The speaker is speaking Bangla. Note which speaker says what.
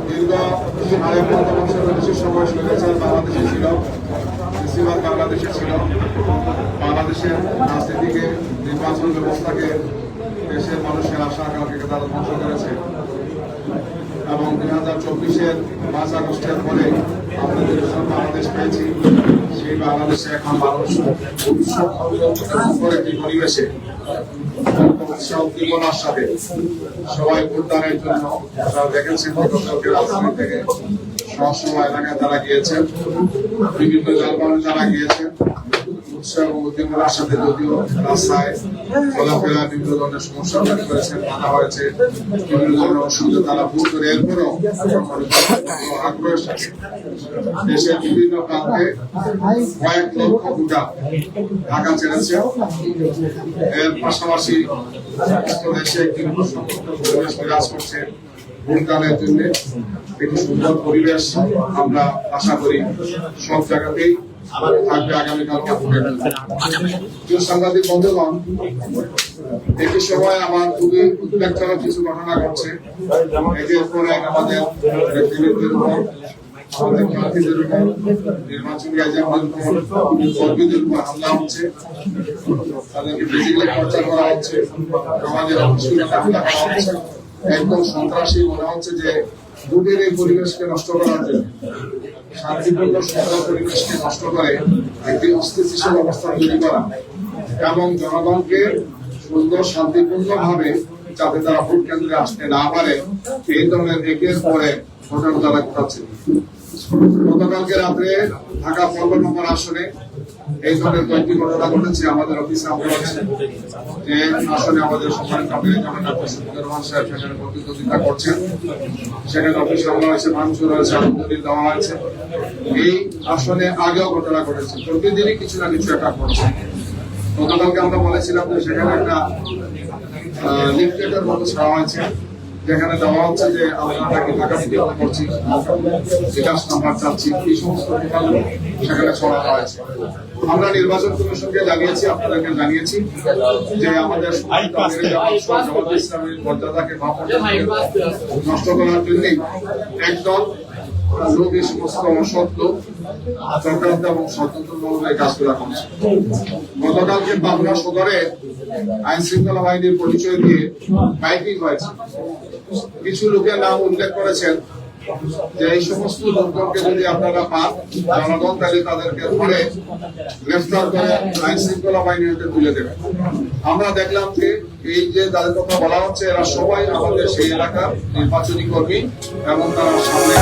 Speaker 1: দীর্ঘ ৫.৫ বছরের বেশি সময় স্বৈরাচার বাংলাদেশে ছিল, বেশিরভাগ বাংলাদেশে ছিল। বাংলাদেশের রাজনীতিকে, নির্বাচন ব্যবস্থাকে, দেশের মানুষের আশা আকাঙ্ক্ষাকে তারা ধ্বংস করেছে এবং ২০২৪-এর ৫ আগস্টের পরে আমরা যে বাংলাদেশ পেয়েছি, সেই বাংলাদেশে এখন মানুষ উৎসব একটি পরিবেশে উৎসব উদ্দীপনার সাথে সবাই ভোটদানের জন্য আপনারা দেখেছেন গতকালকে রাজধানী থেকে সবসময় এলাকায় তারা গিয়েছেন, বিভিন্ন যানবাহনে তারা গিয়েছেন। উৎসব এবং উদ্দীপনার সাথে যদিও রাস্তায় চলাফেরা বিভিন্ন ধরনের সমস্যা তৈরি করেছেন, বাধা হয়েছে, বিভিন্ন ধরনের অসুবিধা তারা ভোট করে, এরপরও আগ্রহের সাথে দেশের বিভিন্ন প্রান্তে কয়েক লক্ষ ভোটার ঢাকা ছেড়েছে। এর পাশাপাশি দেশে একটি পরিবেশ বিরাজ করছে ভোটদানের জন্য। একটি সুন্দর পরিবেশ আমরা আশা করি সব জায়গাতেই থাকবে আগামীকালকে ভোটের। সাংবাদিক বন্ধুগণ, একই সময় আমার খুবই উদ্বেগজনক কিছু ঘটনা ঘটছে। একের পর এক আমাদের ব্যক্তিদের উপর, আমাদের প্রার্থীদের উপর, নির্বাচনী এজেন্টদের উপর, কর্মীদের উপর হামলা হচ্ছে, তাদেরকে ফিজিক্যালি টর্চার করা হচ্ছে, আমাদের হামলা করা হচ্ছে। একদম সন্ত্রাসী মনে হচ্ছে যে ভোটের এই পরিবেশকে নষ্ট করার জন্য, শান্তিপূর্ণ সুন্দর পরিবেশকে নষ্ট করে একটি অস্থিতিশীল অবস্থা তৈরি করা এবং জনগণকে সুন্দর শান্তিপূর্ণ ভাবে যাতে তারা ভোট কেন্দ্রে আসতে না পারে, এই ধরনের একের পরে ঘটনা তারা ঘটাচ্ছে। গতকালকে রাত্রে ঢাকা ১৫ নম্বর আসনে এই ধরনের কয়েকটি ঘটনা ঘটেছে। আমাদের অফিসে আমরা যে আসনে আমাদের সম্মানিত রহমান সাহেব সেখানে প্রতিদ্বন্দ্বিতা করছেন, সেখানে অফিসে হামলা হয়েছে, ভাঙচুর হয়েছে, আলমদুলিল দেওয়া হয়েছে। এই আসনে আগেও ঘটনা ঘটেছে, প্রতিদিনই কিছু না কিছু একটা ঘটছে। গতকালকে আমরা বলেছিলাম যে সেখানে একটা লিফলেটের মতো ছাড়া হয়েছে, যেখানে দেওয়া হচ্ছে যে আমরা তাকে টাকা দিতে করছি, বিকাশ নাম্বার চাচ্ছি, এই সমস্ত সেখানে ছড়ানো হয়েছে। আমরা নির্বাচন কমিশনকে জানিয়েছি, আপনাদেরকে জানিয়েছি যে আমাদের ইসলামের মর্যাদাকে নষ্ট করার জন্য একদল লোক এই সমস্ত অসৎ লোক চক্রান্ত এবং ষড়যন্ত্রমূলক কাজগুলো করছে। গতকালকে পাবনা সদরে আইন শৃঙ্খলা বাহিনীর পরিচয় দিয়ে মাইকিং হয়েছে। কিছু লোকের নাম উল্লেখ করেছেন যে এই সমস্ত লোকজনকে যদি আপনারা পান, জনগণ তাহলে তাদেরকে ধরে গ্রেফতার করে আইন শৃঙ্খলা বাহিনীর হাতে তুলে দেবে। আমরা দেখলাম যে এই যে তাদের কথা বলা হচ্ছে, এরা সবাই আমাদের সেই এলাকার নির্বাচনী কর্মী এবং তারা সামনে